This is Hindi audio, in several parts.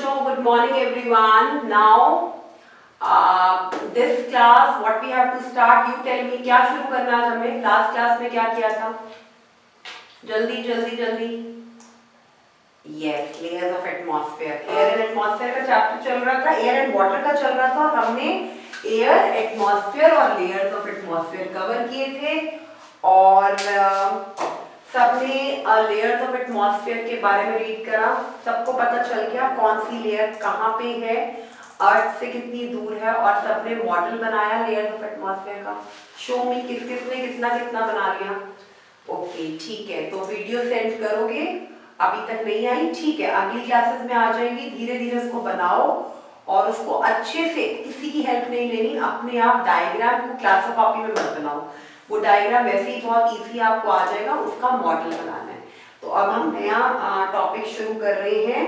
बच्चों, good morning everyone. Now this class what we have to start, you tell me क्या शुरू करना है हमें. लास्ट क्लास में क्या किया था? जल्दी जल्दी जल्दी. Yes, layers of atmosphere. Air and atmosphere का चैप्टर चल रहा था, एयर एंड वाटर का चल रहा था और हमने एयर, एटमॉस्फेयर और लेयर्स ऑफ एटमॉस्फेयर कवर किए थे और सबने लेयर्स ऑफ एटमॉस्फेयर के बारे में रीड करा. सबको पता चल गया कौन सी लेयर कहाँ पे है, अर्थ से कितनी दूर है और सबने मॉडल बनाया लेयर्स ऑफ एटमॉस्फेयर का. शो मी किस किस ने कितना कितना बना लिया. ओके ठीक है, तो वीडियो सेंड करोगे. अभी तक नहीं आई, ठीक है, अगली क्लासेस में आ जाएगी. धीरे धीरे उसको बनाओ और उसको अच्छे से, किसी की हेल्प नहीं लेनी, अपने आप डायग्राम को क्लास कॉपी में मत बनाओ. वो डायग्राम वैसे ही बहुत इजी आपको आ जाएगा, उसका मॉडल बनाना है. तो अब हम नया टॉपिक शुरू कर रहे हैं.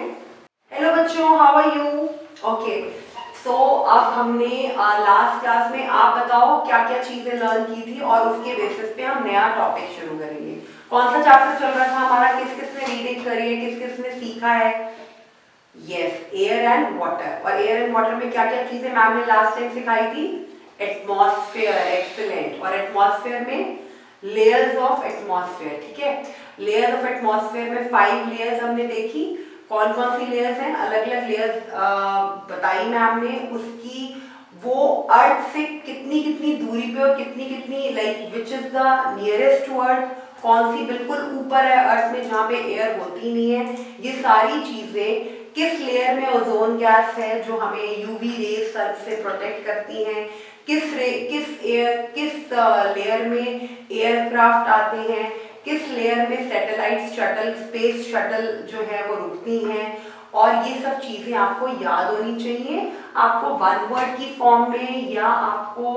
हेलो बच्चों, हाउ आर यू? ओके, सो अब हमने लास्ट क्लास में आप बताओ क्या क्या चीजें लर्न की थी और उसके बेसिस पे हम नया टॉपिक शुरू करेंगे. कौन सा चैप्टर चल रहा था हमारा? किस किस ने रीडिंग करी है, किस किस ने सीखा है? Yes, air and water. और एयर एंड वाटर में क्या क्या चीजें मैम ने लास्ट टाइम सिखाई थी? एटमॉस्फेयर. एक्सीलेंट. और एटमॉस्फेयर में लेयर्स ऑफ एटमॉस्फेयर. ठीक है, लेयर्स ऑफ एटमॉस्फेयर में 5 लेयर्स हमने देखी. कौन कौन सी लेयर्स हैं? अलग अलग लेयर्स बताई मैम ने. उसकी वो अर्थ से कितनी कितनी दूरी पे और कितनी कितनी, like which is the nearest to earth, कौन सी बिल्कुल ऊपर है अर्थ में जहाँ पे एयर होती नहीं है. ये सारी चीजें, किस लेयर में ओजोन गैस है जो हमें यूवी रेज से प्रोटेक्ट करती हैं, किस लेयर में एयरक्राफ्ट आते हैं, किस लेयर में सैटेलाइट शटल, स्पेस शटल जो है वो रुकती हैं. और ये सब चीजें आपको याद होनी चाहिए. आपको 1 वर्ड की फॉर्म में या आपको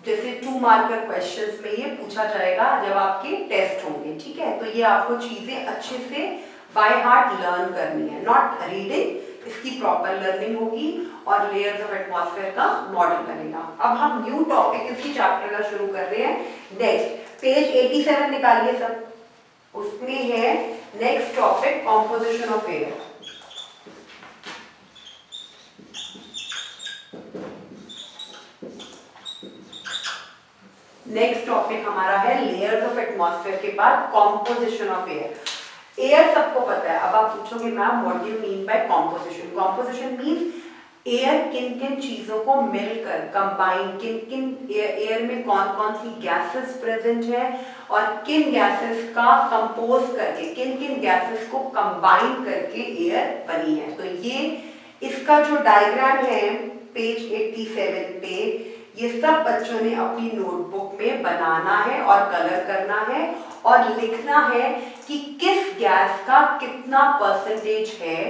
जैसे 2 मार्कर क्वेश्चंस में ये पूछा जाएगा जब आपके टेस्ट होंगे. ठीक है, तो ये आपको चीजें अच्छे से बाय हार्ट लर्न करनी है, नॉट रीडिंग. इसकी प्रॉपर लर्निंग होगी और लेयर्स ऑफ एटमॉस्फेयर का मॉडल बनेगा. अब हम न्यू टॉपिक इसी चैप्टर का शुरू कर रहे हैं. नेक्स्ट पेज 87 निकालिए सब. उसमें है next topic composition of air. Next topic हमारा है लेयर्स ऑफ एटमॉस्फेयर के बाद कॉम्पोजिशन ऑफ एयर. एयर सबको पता है. अब आप पूछोगे ma'am what do you mean by composition? Composition means air किन किन चीजों को मिलकर कंबाइन, किन किन एयर में कौन कौन सी गैसेस प्रेजेंट है और किन गैसेस का कंपोज करके, किन किन गैसेस को कंबाइन करके एयर बनी है. तो ये इसका जो डायग्राम है पेज 87 पे, ये सब बच्चों ने अपनी नोटबुक में बनाना है और कलर करना है और लिखना है कि किस गैस का कितना परसेंटेज है,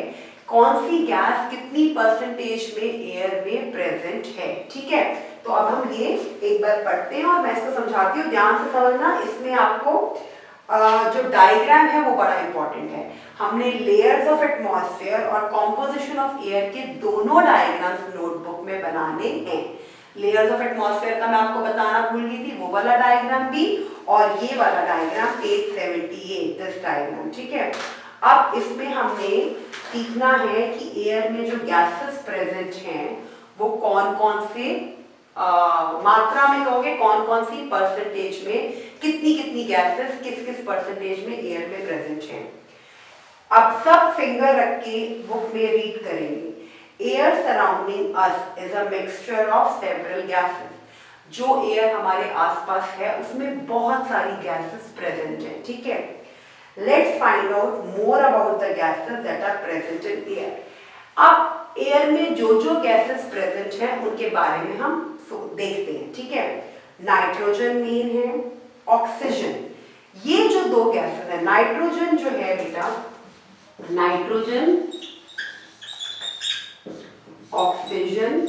कौन सी गैस कितनी परसेंटेज में एयर में प्रेजेंट है. ठीक है, तो अब हम ये एक बार पढ़ते हैं और मैं इसको समझाती हूँ. ध्यान से समझना. इसमें आपको जो डायग्राम है वो बड़ा इंपॉर्टेंट है. हमने लेयर्स ऑफ एटमॉस्फेयर और कॉम्पोजिशन ऑफ एयर के दोनों डायग्राम्स नोटबुक में बनाने हैं. लेयर्स ऑफ एटमॉस्फेयर का मैं आपको बताना भूल गई थी, वो वाला डायग्राम भी, और ये वाला डायग्राम पेज 78, दिस डायग्राम. ठीक है, अब इसमें हमने सीखना है कि एयर में जो गैसेस प्रेजेंट हैं वो कौन कौन से मात्रा में, कहोगे कौन कौन सी परसेंटेज में, कितनी कितनी गैसेस किस किस परसेंटेज में एयर में प्रेजेंट हैं. अब सब फिंगर रख के बुक में रीड करेंगे. Air surrounding us is a mixture of several gases. जो एयर हमारे आसपास है उसमें बहुत सारी गैसेस प्रेजेंट है. ठीक है, let's find out more about the gases that are present in air. अब एयर में जो जो गैसेस प्रेजेंट हैं उनके बारे में हम देखते हैं. ठीक है, नाइट्रोजन मेन है, ऑक्सीजन. ये जो 2 गैसेस है, नाइट्रोजन जो है बेटा, नाइट्रोजन, ऑक्सीजन,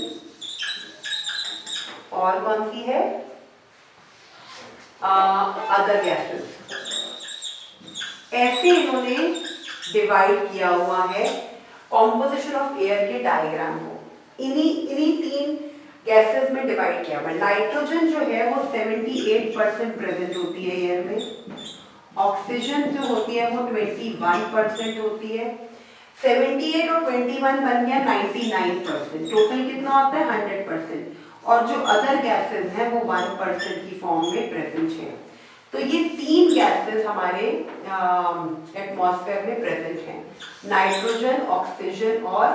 और कौन सी है? Other gases. ऐसे इन्होंने डिवाइड किया हुआ है कॉम्पोजिशन ऑफ एयर के डायग्राम को. इन्हीं 3 गैसेस में डिवाइड किया हुआ है. नाइट्रोजन जो है वो 78% प्रेजेंट होती है एयर में. ऑक्सीजन जो होती है वो 21% होती है. 78 और 21 बन गया 99%। टोटल कितना होता है 100%। और जो अदर गैसेस हैं वो 1% की फॉर्म में प्रेजेंट है। तो ये 3 गैसेस हमारे एटमॉस्फेयर में प्रेजेंट हैं, नाइट्रोजन, ऑक्सीजन और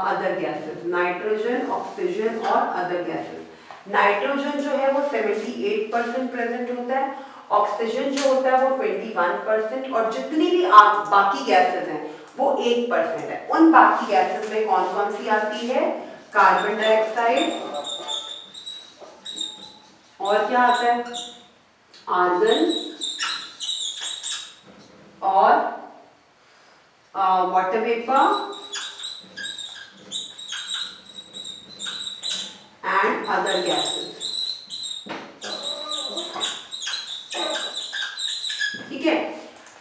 अदर गैसेस। नाइट्रोजन, ऑक्सीजन और अदर गैसेस। नाइट्रोजन जो है वो 78% प्रेजेंट होता है, ऑक्सीजन जो होता है वो 21% और जितनी भी बाकी गैसेस हैं वो 1% है। उन बाकी गैसेस में कौन कौन सी आती है, कार्बन डाइऑक्साइड, और क्या आता है, आर्गन और water vapour and other gases. ठीक है,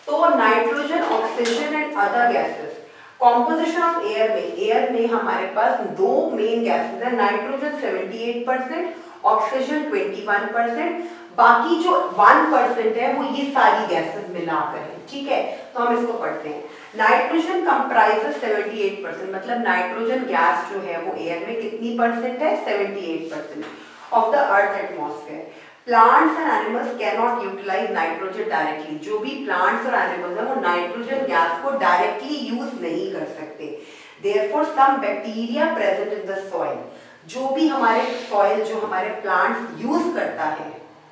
तो nitrogen, oxygen and other gases. Composition of air में हमारे पास 2 मेन गैसेस है, नाइट्रोजन 78%, ऑक्सीजन 21%, बाकी जो 1% है वो ये सारी गैसेस मिलाकर है। ठीक है, तो हम इसको पढ़ते हैं। नाइट्रोजन कंप्राइजेस 78%, मतलब नाइट्रोजन गैस जो है वो एयर में कितनी परसेंट है, 78% of the earth atmosphere. Plants and animals can not utilise nitrogen directly. जो भी प्लांट्स और एनिमल्स हैं वो नाइट्रोजन गैस को डायरेक्टली यूज नहीं कर सकते। Therefore some bacteria present in the soil, जो भी हमारे सॉइल, जो हमारे प्लांट्स यूज करता है,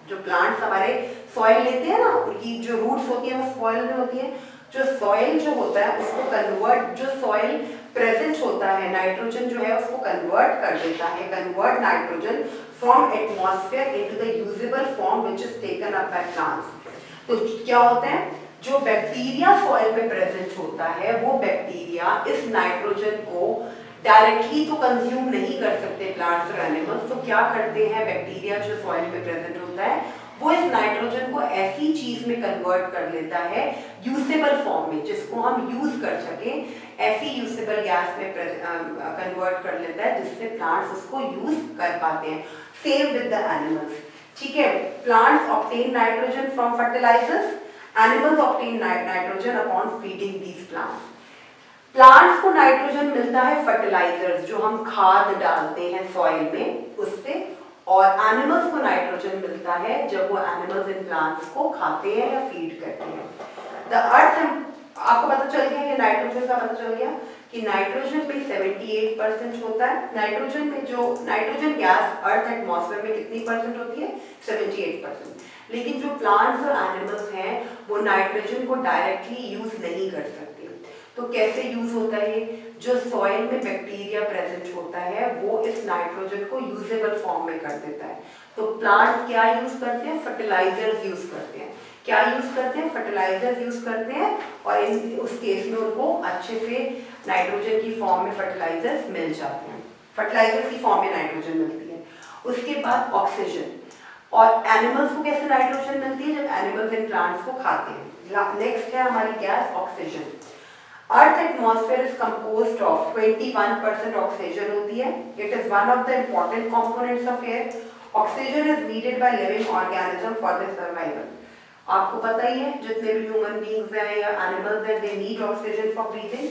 जो प्लांट्स हमारे सॉइल लेते हैं ना, उनकी जो रूट्स होती है वो सॉइल में होती है, जो सॉइल जो होता है उसको कन्वर्ट, जो सॉइल प्रेजेंट होता है नाइट्रोजन जो है उसको कन्वर्ट कर देता है, convert nitrogen from atmosphere into the usable form which is taken up by plants. तो क्या होता है, जो बैक्टीरिया सॉइल में प्रेजेंट होता है वो बैक्टीरिया इस नाइट्रोजन को डायरेक्टली तो कंज्यूम नहीं कर सकते प्लांट्स और एनिमल्स, तो क्या करते हैं बैक्टीरिया जो सॉइल में प्रेजेंट होता है वो इस नाइट्रोजन को ऐसी चीज में कन्वर्ट कर लेता है यूजेबल फॉर्म में, जिसको हम यूज कर सके, ऐसी यूजेबल गैस में कन्वर्ट कर लेता है जिससे प्लांट्स उसको यूज कर पाते हैं। Same with the animals. ठीक है, plants obtain nitrogen from fertilisers, animals obtain nitrogen upon feeding these plants. Plants को नाइट्रोजन मिलता है फर्टिलाइजर्स, जो हम खाद डालते हैं सॉइल में उससे, और एनिमल्स को नाइट्रोजन मिलता है जब वो एनिमल्स इन प्लांट्स को खाते हैं या फीड करते हैं। द अर्थ, आपको पता चल गया ये नाइट्रोजन का पता चल गया कि नाइट्रोजन में 78% होता है। नाइट्रोजन में जो नाइट्रोजन गैस अर्थ एटमॉस्फेयर में कितनी परसेंट होती है, 78%। लेकिन जो प्लांट्स और एनिमल्स हैं वो नाइट्रोजन को डायरेक्टली यूज नहीं कर सकते। तो कैसे यूज होता है ये, जो सॉइल में बैक्टीरिया प्रेजेंट होता है वो इस नाइट्रोजन को यूजेबल फॉर्म में कर देता है। तो प्लांट क्या यूज करते हैं, फर्टिलाइजर्स यूज करते हैं। क्या यूज करते हैं, फर्टिलाइजर्स यूज करते हैं, और उस केस में उनको अच्छे से नाइट्रोजन की फॉर्म में फर्टिलाइजर्स मिल जाते हैं, फर्टिलाइजर्स की फॉर्म में नाइट्रोजन मिलती है। उसके बाद ऑक्सीजन, और एनिमल्स को कैसे नाइट्रोजन मिलती है, जब एनिमल्स इन प्लांट्स को खाते हैं। नेक्स्ट है हमारी gas oxygen. Earth atmosphere is composed of 21% oxygen होती है। It is one of the important components of air. Oxygen is needed by living organism for their survival. आपको पता ही है जितने भी ह्यूमन बीइंग्स हैं या एनिमल्स हैं, they need oxygen for breathing,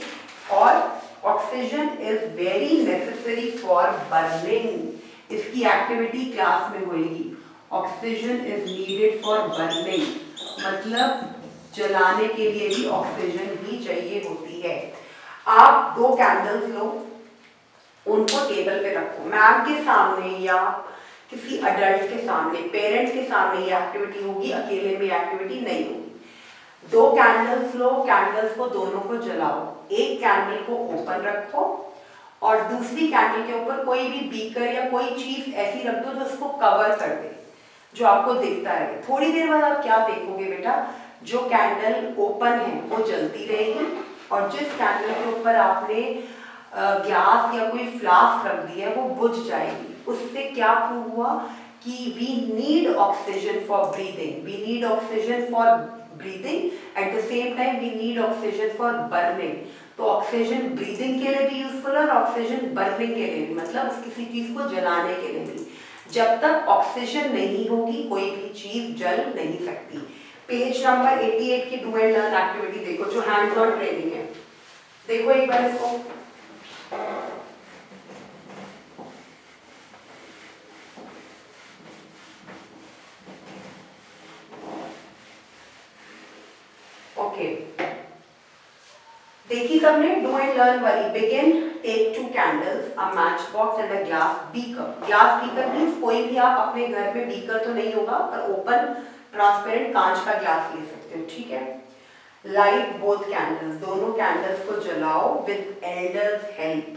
और oxygen is very necessary for burning. इसकी एक्टिविटी क्लास में होगी। Oxygen is needed for burning, मतलब जलाने के लिए भी ऑक्सीजन ही चाहिए होती है। आप 2 कैंडल्स लो, उनको टेबल पे रखो, मैम के सामने या किसी अडल्ट के सामने, पेरेंट के सामने ये एक्टिविटी होगी, अकेले में एक्टिविटी नहीं होगी। 2 कैंडल्स लो, कैंडल्स को दोनों को जलाओ, एक कैंडल को ओपन रखो और दूसरी कैंडल के ऊपर कोई भी बीकर या कोई चीज ऐसी रख दो जो उसको कवर कर दे, जो आपको दिखता है। थोड़ी देर बाद आप क्या देखोगे बेटा, जो कैंडल ओपन है वो जलती रहेगी, और जिस कैंडल के ऊपर आपने ग्लास या कोई फ्लास्क रख दिया है वो बुझ जाएगी। उससे क्या प्रूव हुआ कि we need oxygen for breathing, we need oxygen for breathing, at the same time we need oxygen for burning. तो ऑक्सीजन ब्रीदिंग के लिए भी यूजफुल है और ऑक्सीजन बर्निंग के लिए भी, मतलब किसी चीज को जलाने के लिए भी। जब तक ऑक्सीजन नहीं होगी कोई भी चीज जल नहीं सकती। पेज नंबर 88 की डू एंड लर्न एक्टिविटी देखो, जो हैंड्स ऑन ट्रेनिंग है। देखो एक बार इसको, ओके देखी सबने डू एंड लर्न वाली। Begin, take 2 candles, a match box and a glass beaker. Glass beaker means कोई भी आप अपने घर में बीकर तो नहीं होगा पर ओपन ट्रांसपेरेंट कांच का ग्लास ले सकते हो, ठीक है। लाइट बोथ कैंडल्स, दोनों कैंडल्स को जलाओ विद एल्डर्स हेल्प,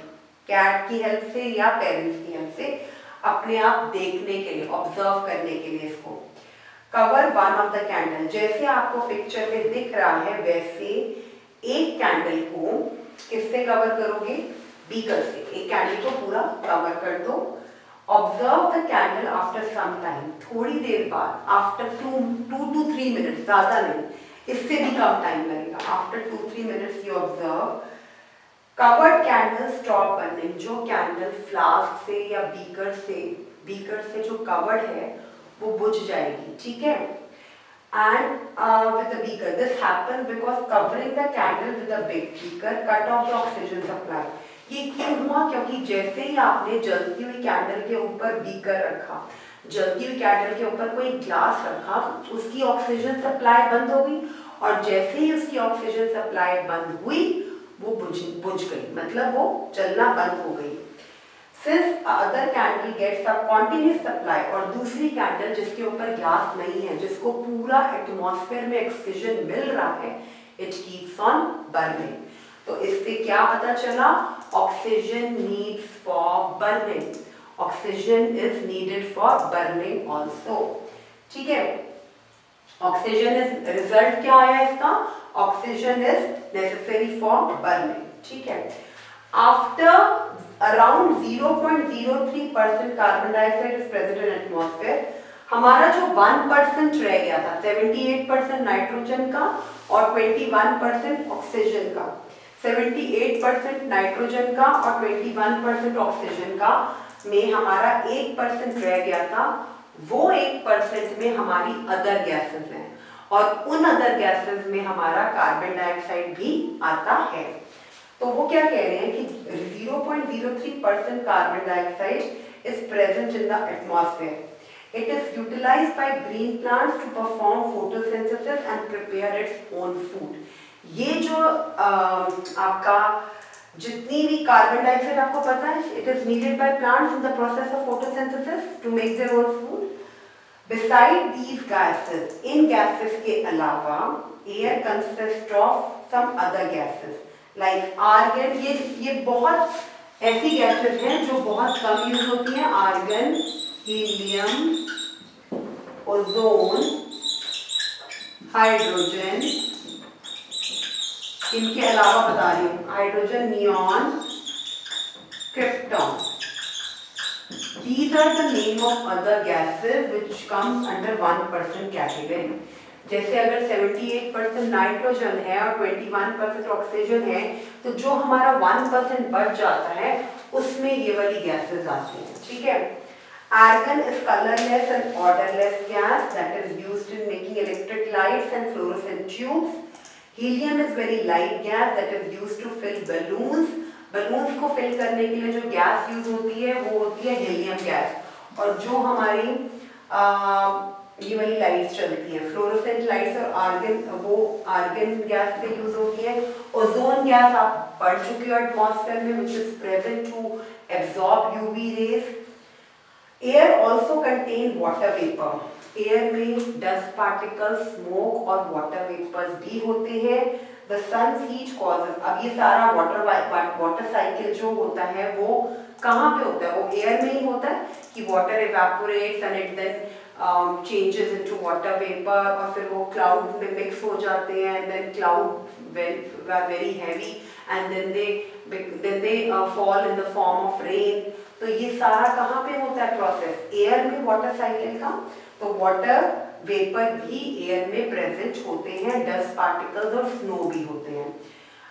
कैट की हेल्प से या पेरेंट्स की हेल्प से, अपने आप देखने के लिए, ऑब्जर्व करने के लिए इसको। Cover one of the candle, जैसे आपको पिक्चर में दिख रहा है वैसे एक कैंडल को किससे कवर करोगे, बीकर से। एक कैंडल को पूरा कवर कर दो। Observe the candle after some time, थोड़ी देर बाद, आफ्टर 2 to 3 मिनट, ज्यादा नहीं, इससे भी कम टाइम लगेगा। After 2-3 minutes you observe. Covered candle stop burning, जो कैंडल फ्लास्क से या बीकर से जो कवर्ड है वो बुझ जाएगी, ठीक है। And with the beaker, this happens because covering the candle with a big beaker cut off the oxygen supply. ये क्यों हुआ? क्योंकि जैसे ही आपने जलती हुई कैंडल के ऊपर बीकर रखा, जलती हुई कैंडल के ऊपर कोई ग्लास रखा, उसकी ऑक्सीजन सप्लाई बंद हो गई, और जैसे ही उसकी ऑक्सीजन सप्लाई बंद हुई वो बुझ गई, मतलब वो जलना बंद हो गई। Since other candle gets a continuous supply, और दूसरी कैंडल जिसके ऊपर ग्लास नहीं है, जिसको पूरा एटमॉस्फेयर में ऑक्सीजन मिल रहा है, it keeps on burning। तो इससे क्या पता चला? Oxygen needs for burning, oxygen is needed for burning also, ठीक है। ऑक्सीजन इज, रिजल्ट क्या आया इसका? Oxygen is necessary for burning, ठीक है। After around 0.03% carbon dioxide is present in atmosphere, हमारा जो 1% रह गया था, 78% नाइट्रोजन का और 21% ऑक्सीजन का, 78% नाइट्रोजन का और 21% ऑक्सीजन का में हमारा 1% रह गया था। वो 1% में हमारी अदर गैसेस हैं, और उन अदर गैसेस में हमारा कार्बन डाइऑक्साइड भी आता है। तो वो क्या कह रहे हैं कि 0.03% carbon dioxide is present in the atmosphere. It is utilised by green plants to perform photosynthesis and prepare its own food. ये जो आपका जितनी भी कार्बन डाइऑक्साइड आपको पता है, it is needed by plants in the process of photosynthesis to make their own food. Besides these gases, इन गैसेस के अलावा air consist of some other gases like argon. ये बहुत ऐसी गैसेस हैं जो बहुत कम यूज होती हैं। आर्गन, हीलियम, ओजोन, हाइड्रोजन, इनके अलावा बता रही हूँ, hydrogen, neon, krypton. These are the name of other gases which comes under 1% category. जैसे अगर 78% नाइट्रोजन है और 21% ऑक्सीजन है, तो जो हमारा 1% बच जाता है उसमें ये वाली गैसेस आती हैं, ठीक है। Argon is colorless and odorless gas that is used in making electric lights and fluorescent tubes. Helium is very light gas that is used to fill balloons. Balloons को फिल करने के लिए जो गैस यूज होती है वो होती है हीलियम गैस। और जो हमारी ये वाली लाइट्स चलती हैं, फ्लोरोसेंट लाइट्स और आर्गन, वो आर्गन गैस से यूज होती है। ओजोन गैस आप पढ़ चुके हो एटमॉस्फेयर में, which is present to absorb UV rays. Air also contain water vapour. Air में डस्ट पार्टिकल्स, स्मोक और वाटर वेपर्स भी होते हैं। The sun's heat causes, अब ये सारा वाटर साइकिल जो होता है वो कहाँ पे होता है? वो एयर में ही होता है कि water evaporates and it then changes into water vapor, और फिर वो क्लाउड में मिक्स हो जाते हैं, and then cloud were very heavy and then they fall in the form of rain। तो ये सारा कहाँ पे होता है प्रोसेस? एयर में, वाटर साइकिल का। तो वाटर वेपर भी एयर में प्रेजेंट होते हैं, डस्ट पार्टिकल्स और स्नो भी होते हैं।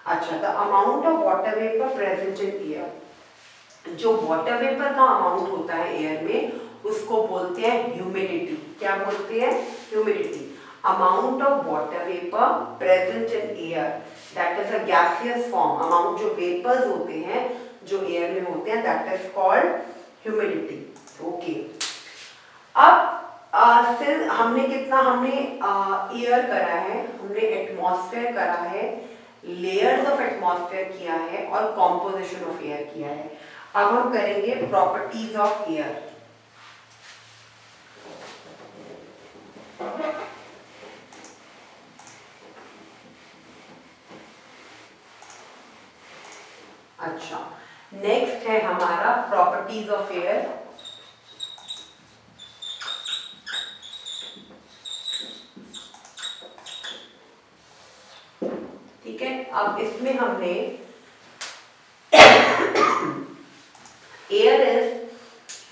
अच्छा, the amount of water vapour present in air, जो वाटर वेपर का अमाउंट होता है एयर में उसको बोलते हैं ह्यूमिडिटी। क्या बोलते हैं? Humidity. Amount of water vapour present in air that is a gaseous form, amount जो वेपर्स होते हैं जो एयर में होते हैं, that is called humidity. Okay, अब सिर्फ हमने एयर करा है, हमने एटमॉस्फेयर करा है, लेयर्स ऑफ एटमॉस्फेयर किया है और कॉम्पोजिशन ऑफ एयर किया है। अब हम करेंगे प्रॉपर्टीज ऑफ एयर। अच्छा, नेक्स्ट है हमारा प्रॉपर्टीज ऑफ एयर। ठीक है, अब इसमें हमने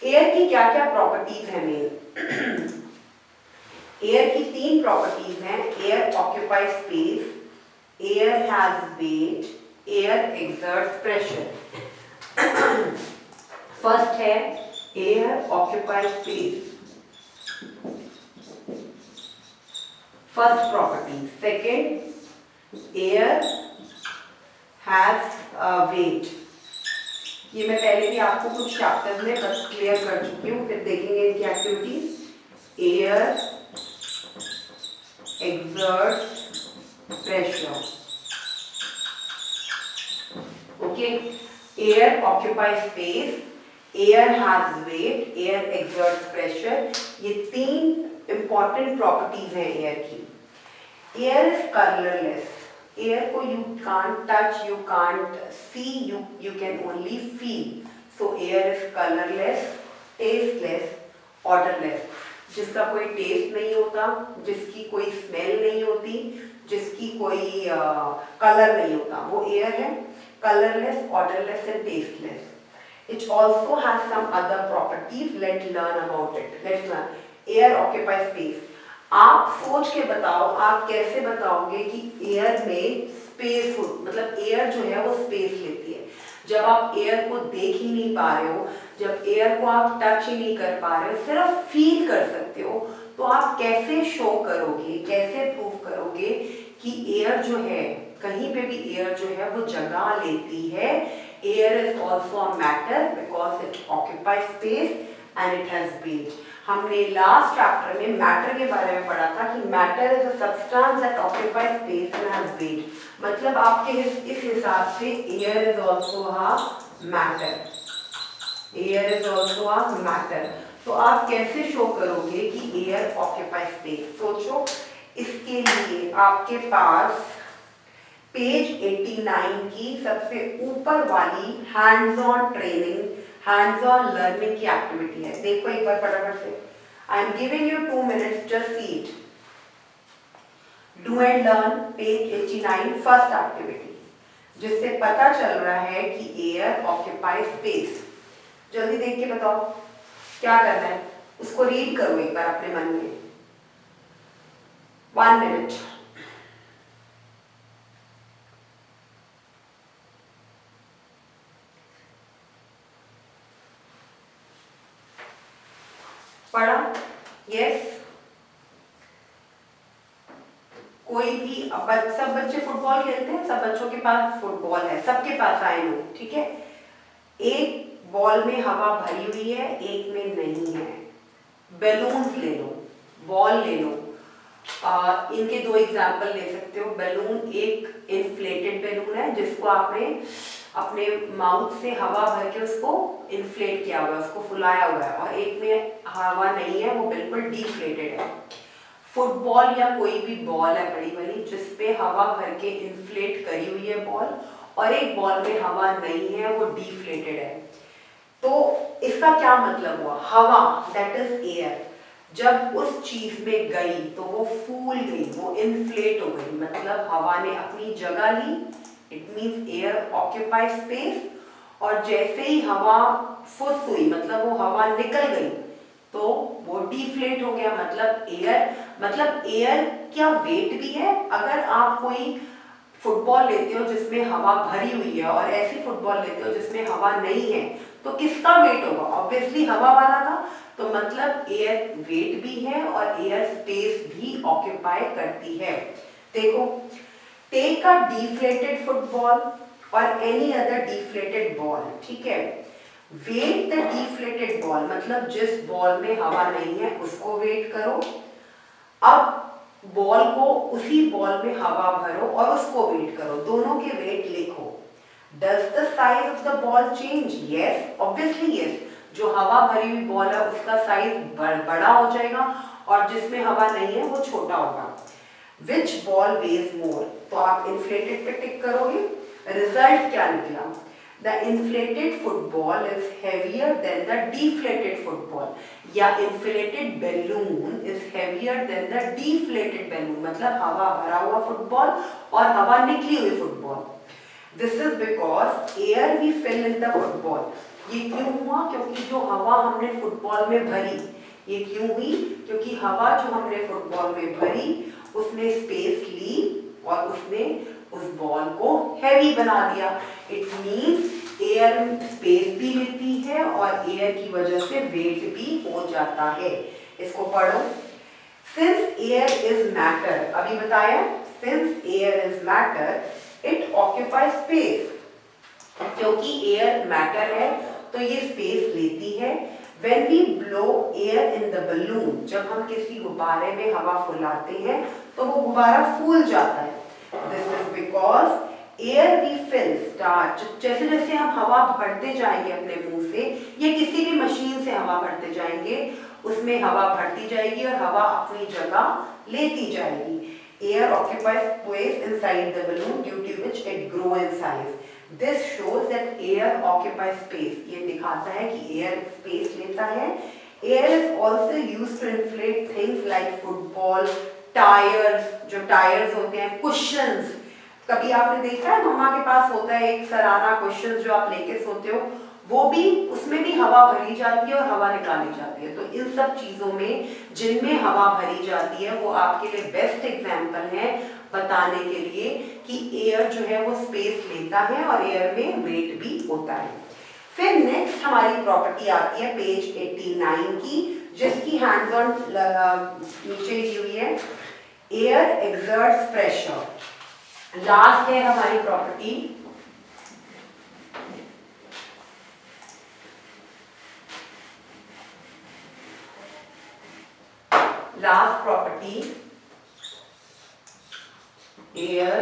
एयर की क्या क्या प्रॉपर्टीज है मेन। एयर की 3 प्रॉपर्टीज हैं। Air occupies space, air has weight, air exerts pressure. First है air occupies space, first property. Second, air has weight. ये मैं पहले भी आपको कुछ चैप्टर्स में क्लियर कर चुकी हूँ, फिर देखेंगे इनकी activities. Air exerts pressure. Okay, air occupies space, air has weight, air exerts pressure. ये 3 इंपॉर्टेंट प्रॉपर्टीज हैं एयर की। एयर इज कलरलेस, एयर को you can't touch, you can't see, you can only feel. So air is colorless, tasteless, odorless. जिसका कोई टेस्ट नहीं होता, जिसकी कोई स्मेल नहीं होती, जिसकी कोई कलर नहीं होता, वो एयर है। Colourless, odorless and tasteless. It also has some other properties. Let's learn about it. Let's learn. Air occupies space. आप सोच के बताओ, आप कैसे बताओगे कि एयर में स्पेस हो, मतलब एयर जो है वो स्पेस लेती है। जब आप एयर को देख ही नहीं पा रहे हो, जब एयर को आप टच ही नहीं कर पा रहे हो, सिर्फ फील कर सकते हो, तो आप कैसे शो करोगे, कैसे प्रूव करोगे कि एयर जो है, कहीं पे भी एयर जो है वो जगह लेती है। Air is also a matter because it occupies space and it has weight. हमने लास्ट चैप्टर में मैटर के बारे में पढ़ा था कि matter is a substance that occupies space and has weight. मतलब आपके इस हिसाब से air is also a matter. Air is also a matter. तो आप कैसे शो करोगे कि एयर ऑक्यूपाइज स्पेस? सोचो, इसके लिए आपके पास पेज 89 की सबसे ऊपर वाली hands on training, hands on learning की एक्टिविटी है। देखो एक बार फटाफट से। I am giving you 2 minutes, just see it. Do and learn, page 89, first activity, जिससे पता चल रहा है कि एयर ऑक्यूपाइज स्पेस। जल्दी देख के बताओ क्या करना है, उसको रीड करो एक बार अपने मन में। 1 minute। पढ़ा? यस। कोई भी सब बच्चे फुटबॉल खेलते हैं, सब बच्चों के पास फुटबॉल है, सबके पास आई नो, ठीक है। एक बॉल में हवा भरी हुई है, एक में नहीं है। बैलून्स ले लो, बॉल ले लो। इनके 2 एग्जाम्पल ले सकते हो। बैलून, एक इन्फ्लेटेड बैलून है जिसको आपने अपने माउथ से हवा भर के उसको इन्फ्लेट किया हुआ है, उसको फुलाया हुआ है, और एक में हवा नहीं है, वो बिल्कुल डिफ्लेटेड है। फुटबॉल या कोई भी बॉल है बड़ी वाली जिसपे हवा भर के इन्फ्लेट करी हुई है बॉल, और एक बॉल में हवा नहीं है, वो डिफ्लेटेड है। तो इसका क्या मतलब हुआ? हवा, दैट इज एयर, जब उस चीज में गई तो वो फूल गई, वो इन्फ्लेट हो गई, मतलब हवा ने अपनी जगह ली। It means air occupies space. और जैसे ही हवा फुस हुई, मतलब वो हवा निकल गई, तो वो डिफ्लेट हो गया। मतलब एयर क्या वेट भी है? अगर आप कोई फुटबॉल लेते हो जिसमें हवा भरी हुई है और ऐसी फुटबॉल लेते हो जिसमें हवा नहीं है, तो किसका वेट होगा? ऑब्वियसली हवा वाला का। तो मतलब एयर वेट भी है और एयर स्पेस भी ऑक्यूपाई करती है। देखो, टेक अ डिफ्लेटेड फुटबॉल और एनी अदर डिफ्लेटेड बॉल, ठीक है, वेट द डिफ्लेटेड बॉल, मतलब जिस बॉल में हवा नहीं है उसको वेट करो, अब बॉल को उसी बॉल में हवा भरो और उसको वेट करो, दोनों के वेट लिखो। Does the size of the ball change? Yes, obviously yes. जो हवा भरी हुई बॉल है उसका साइज बड़ा हो जाएगा और जिसमें हवा नहीं है वो छोटा होगा। Which ball weighs more? तो आप inflated पे टिक करोगे, रिजल्ट क्या निकला? The inflated football is heavier than the deflated football, या inflated balloon is heavier than the deflated balloon, मतलब हवा भरा हुआ फुटबॉल और हवा निकली हुई football. This is because air we fill in the football. ये क्यों हुआ? क्योंकि जो हवा हमने फुटबॉल में भरी, ये क्यों हुई? क्योंकि हवा जो हमने फुटबॉल में भरी उसने स्पेस ली और उसने उस बॉल को हैवी बना दिया। इट मीन्स एयर स्पेस भी लेती है और एयर की वजह से वेट भी हो जाता है। इसको पढ़ो। सिंस एयर इज मैटर, अभी बताया, since air is matter it occupy space, क्योंकि एयर मैटर है तो ये स्पेस लेती है। When we blow air in the balloon, जब हम किसी गुब्बारे में हवा फुलाते हैं तो वो गुब्बारा फूल जाता है। This is because air we fill starts, जैसे जैसे हम हवा भरते जाएंगे अपने मुंह से या किसी भी मशीन से हवा भरते जाएंगे, उसमें हवा भरती जाएगी और हवा अपनी जगह लेती जाएगी। Air occupies space inside the balloon due to which it grows in size. This shows that air occupies space. ये दिखाता है कि air space लेता है। Air is also used to inflate things like football, tires, जो tires होते हैं, cushions। कभी आपने देखा है मम्मा के पास होता है एक सराना cushions जो आप लेके सोते हो, वो भी, उसमें भी हवा भरी जाती है और हवा निकाली जाती है। तो इन सब चीजों में जिनमें हवा भरी जाती है वो आपके लिए बेस्ट एग्जाम्पल है बताने के लिए कि एयर जो है वो स्पेस लेता है और एयर में वेट भी होता है। फिर नेक्स्ट हमारी प्रॉपर्टी आती है पेज 89 की, जिसकी हैंड्स ऑन नीचे दी हुई है। Air exerts pressure. लास्ट है हमारी property, last property, air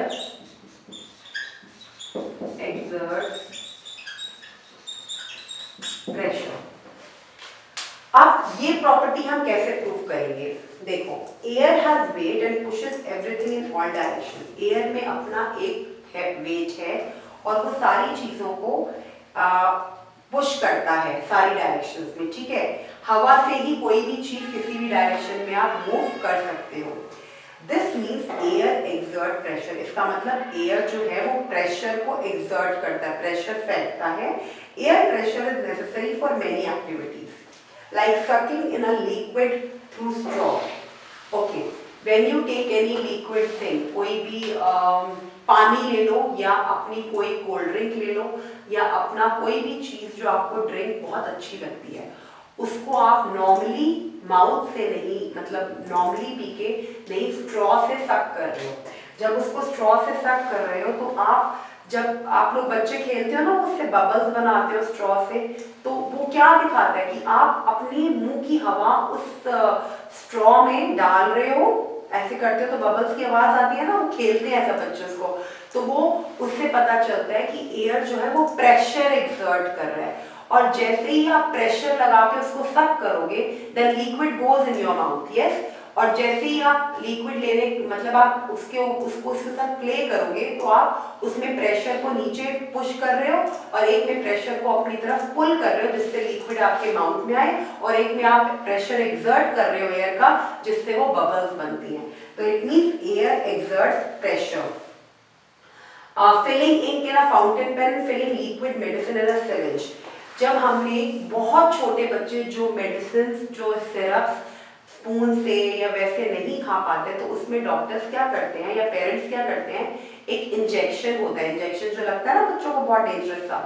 exerts pressure. अब ये प्रॉपर्टी हम कैसे प्रूव करेंगे? देखो, air has weight and pushes everything in all direction. Air में अपना एक वेट है और वो सारी चीजों को पुश करता है सारी डायरेक्शंस में, ठीक है। हवा से ही कोई भी चीज किसी भी डायरेक्शन में आप मूव कर सकते हो। This means air exert pressure. इसका मतलब एयर जो है वो प्रेशर को एक्सर्ट करता है, प्रेशर फैलता है। Air pressure is necessary for many activities like sucking in a liquid through straw. Okay, when you take any liquid thing, कोई भी पानी ले लो या अपनी कोई कोल्ड ड्रिंक ले लो या अपना कोई भी चीज जो आपको ड्रिंक बहुत अच्छी लगती है, उसको आप नॉर्मली माउथ से नहीं, मतलब नॉर्मली पी के नहीं, स्ट्रॉ से सक कर रहे हो। जब उसको स्ट्रॉ से सक कर रहे हो तो आप, जब आप लोग बच्चे खेलते हो ना उससे बबल्स बनाते हो स्ट्रॉ से, तो वो क्या दिखाता है कि आप अपनी मुंह की हवा उस स्ट्रॉ में डाल रहे हो, ऐसे करते हो तो बबल्स की आवाज आती है ना, वो खेलते हैं ऐसा बच्चों को, तो वो उससे पता चलता है कि एयर जो है वो प्रेशर एक्सर्ट कर रहा है। और जैसे ही आप प्रेशर लगा के उसको सक करोगे, then liquid goes in your mouth, yes. और जैसे ही आप लिक्विड लेने, मतलब आप उसके साथ प्ले करोगे तो आप उसमें प्रेशर को नीचे पुश कर रहे हो और एक में प्रेशर को अपनी तरफ पुल कर रहे हो जिससे लिक्विड आपके माउथ में आए, और एक में आप प्रेशर एक्सर्ट कर रहे हो एयर का जिससे वो बबल्स बनती हैं। तो it means air exerts pressure. Filling ink in a fountain pen, filling liquid medicine in a syringe. जब हमने बहुत छोटे बच्चे जो मेडिसिन, जो सिरप्स स्पून से या वैसे नहीं खा पाते, तो उसमें डॉक्टर्स क्या करते हैं या पेरेंट्स क्या करते हैं, एक इंजेक्शन होता है, इंजेक्शन जो लगता है ना बच्चों को बहुत डेंजरस सा,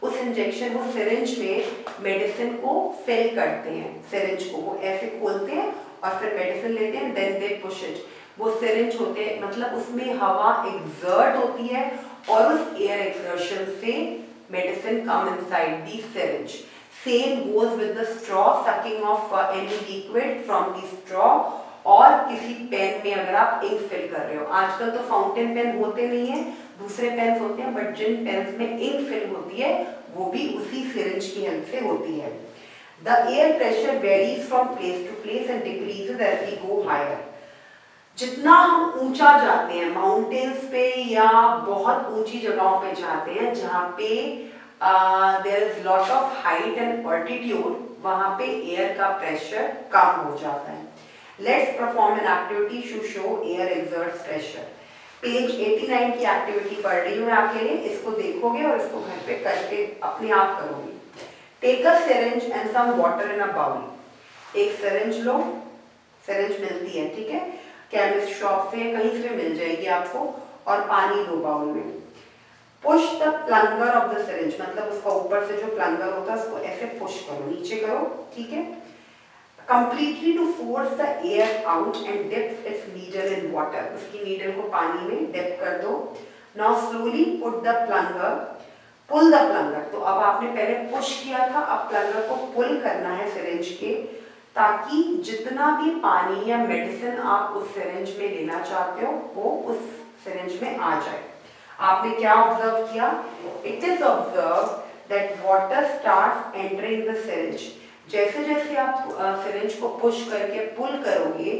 उस इंजेक्शन को सिरिंज में मेडिसिन को फिल करते हैं। सिरिंज को वो ऐसे खोलते हैं और फिर मेडिसिन लेते हैं, देन दे पुश इट। वो सिरिंज होते हैं, मतलब उसमें हवा एक्सर्ट होती है और उस एयर एक्सर्शन से medicine come inside the syringe. Same goes with the straw, sucking of any liquid from the straw, और किसी पेन में अगर आप इंक फिल कर रहे हो, आजकल तो फाउंटेन पेन होते नहीं है, दूसरे पेन्स होते हैं, बट जिन पेन्स में इंक फिल होती है वो भी उसी सिरिंज की हेल्प से होती है। The air pressure varies from place to place and decreases as we go higher. जितना हम ऊंचा जाते हैं, माउंटेन्स पे या बहुत ऊंची जगहों पे जाते हैं जहाँ पे there is lot of height and altitude, वहाँ पे एयर का प्रेशर कम हो जाता है। Let's perform an activity to show air exerts pressure. Page 89 की एक्टिविटी पढ़ रही हूँ मैं आपके लिए, इसको देखोगे और इसको घर पे करके अपने आप करोगे। Take a syringe and some water in a bowl. एक syringe लो, syringe मिलती है, ठीक है, केमिस्ट शॉप से कहीं से मिल जाएगी आपको, और पानी लो बाउल में। Push the plunger of the syringe, मतलब उसका ऊपर से जो प्लंगर होता है उसको ऐसे पुश करो, नीचे करो, ठीक है, completely to force the air out and dip its needle in water. उसकी नीडल को पानी में डिप कर दो। Now slowly put the plunger, pull the plunger, तो अब आपने पहले पुश किया था, अब प्लंगर को पुल करना है सिरिंज के, ताकि जितना भी पानी या मेडिसिन आप उस सिरिंज में लेना चाहते हो वो उस सिरिंज में आ जाए। आपने क्या ऑब्जर्व किया? It is observe that water starts entering the syringe. जैसे जैसे आप सिरिंज को पुश करके पुल करोगे,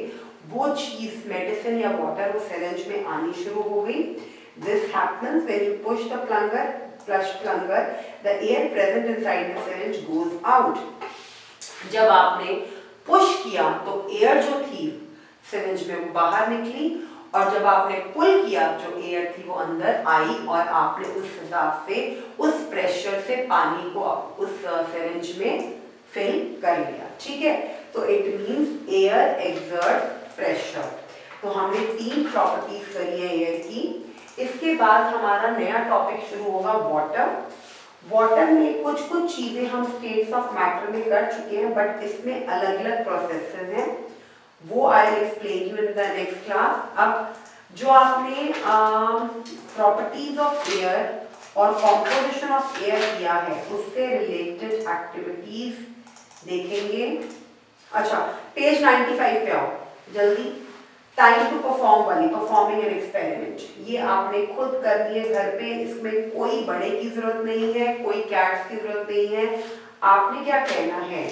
वो चीज मेडिसिन या वाटर उस सिरिंज में आनी शुरू हो गई। This happens when you push the plunger, the air present inside the syringe goes out. जब आपने पुश किया तो एयर जो थी सिरिंज में वो बाहर निकली, और जब आपने पुल किया जो एयर थी वो अंदर आई, और आपने उस हिसाब से उस प्रेशर से पानी को उस सिरिंज में फिल कर लिया, ठीक है। तो it means air exerts pressure. तो हमने 3 प्रॉपर्टीज करी है एयर की। इसके बाद हमारा नया टॉपिक शुरू होगा वाटर। वाटर में कुछ कुछ चीजें हम स्टेट्स ऑफ मैटर में कर चुके हैं, बट इसमें अलग अलग प्रोसेसेस हैं, वो I will explain you in the next class. अब जो आपने प्रॉपर्टीज ऑफ एयर और कॉम्पोजिशन ऑफ एयर किया है उससे रिलेटेड एक्टिविटीज देखेंगे। अच्छा, पेज 95 पे आओ जल्दी। टाइम टू परफॉर्म वाली, परफॉर्मिंग एन एक्सपेरिमेंट, ये आपने खुद करनी है घर पे, इसमें कोई बड़े की जरूरत नहीं है, कोई कैट्स की जरूरत नहीं है। आपने क्या कहना है,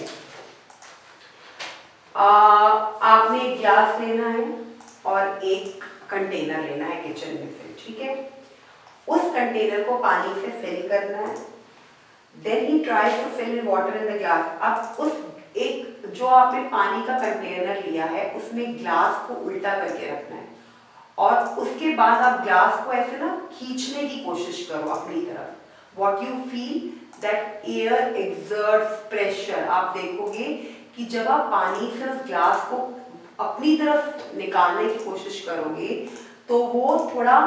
आपने एक ग्लास लेना है और एक कंटेनर लेना है किचन में से, ठीक है। उस कंटेनर को पानी से फिल करना है, then he tries to fill in water in the glass. अब उस एक जो आपने पानी का कंटेनर लिया है उसमें ग्लास को उल्टा करके रखना है, और उसके बाद आप ग्लास को ऐसे ना खींचने की कोशिश करो अपनी तरफ। What you feel that air exerts pressure. आप देखोगे कि जब आप पानी से उस ग्लास को अपनी तरफ निकालने की कोशिश करोगे तो वो थोड़ा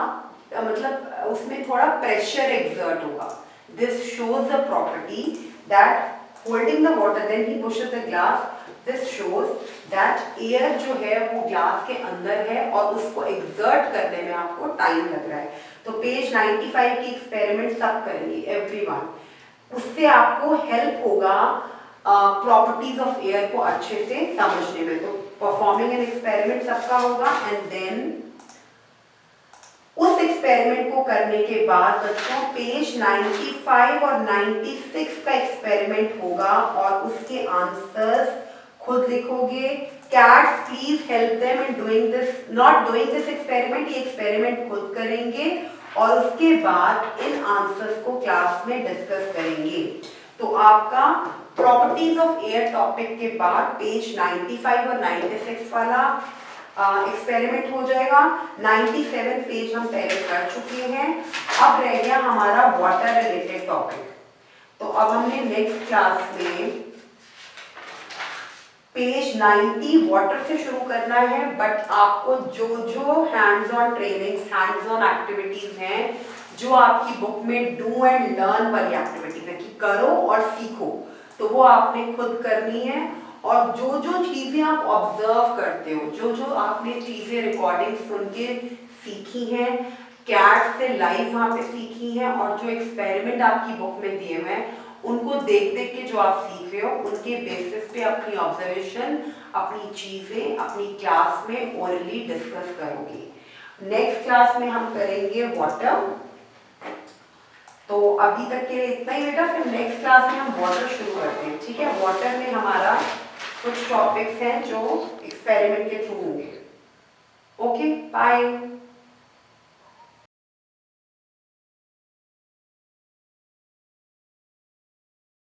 मतलब उसमें थोड़ा प्रेशर एक्सर्ट होगा। This shows the property that holding the water, then he pushes the glass. This shows that air जो है वो ग्लास के अंदर है और उसको exert करने में आपको टाइम लग रहा है। तो पेज 95 की एक्सपेरिमेंट सब करेंगे एवरीवन, उससे आपको हेल्प होगा प्रॉपर्टीज ऑफ एयर को अच्छे से समझने में। तो परफॉर्मिंग एन एक्सपेरिमेंट सबका होगा, एंड देन उस एक्सपेरिमेंट को करने के बाद बच्चों पेज 95 और 96 का एक्सपेरिमेंट होगा और उसके आंसर्स खुद लिखोगे। Cats please help them in doing this, not doing this experiment, ये एक्सपेरिमेंट खुद करेंगे और उसके बाद इन आंसर्स को क्लास में डिस्कस करेंगे। तो आपका प्रॉपर्टीज ऑफ एयर टॉपिक के बाद पेज 95 और 96 वाला एक्सपेरिमेंट हो जाएगा। 97 पेज हम पहले कर चुके हैं, अब रह गया हमारा वाटर रिलेटेड टॉपिक। तो अब हमने नेक्स्ट क्लास में पेज 90 वाटर से शुरू करना है, बट आपको जो जो hands on training, hands on activities हैं, जो आपकी बुक में डू एंड लर्न वाली एक्टिविटीज है कि करो और सीखो, तो वो आपने खुद करनी है। और जो जो चीजें आप ऑब्जर्व करते हो, जो जो आपने चीजें रिकॉर्डिंग सुन के सीखी हैं, कैट से लाइव वहां पे सीखी हैं, और जो एक्सपेरिमेंट आपकी बुक में दिए हुए हैं उनको देख देख के जो आप सीख रहे हो उनके बेसिस पे अपनी ऑब्जर्वेशन, अपनी चीजें अपनी क्लास में ओरली डिस्कस करोगे। नेक्स्ट क्लास में हम करेंगे वाटर। तो अभी तक के लिए इतना ही बेटा, फिर नेक्स्ट क्लास में हम वाटर शुरू करते हैं, ठीक है। वाटर में हमारा कुछ टॉपिक्स हैं जो एक्सपेरिमेंट के थ्रू होंगे। Okay, bye.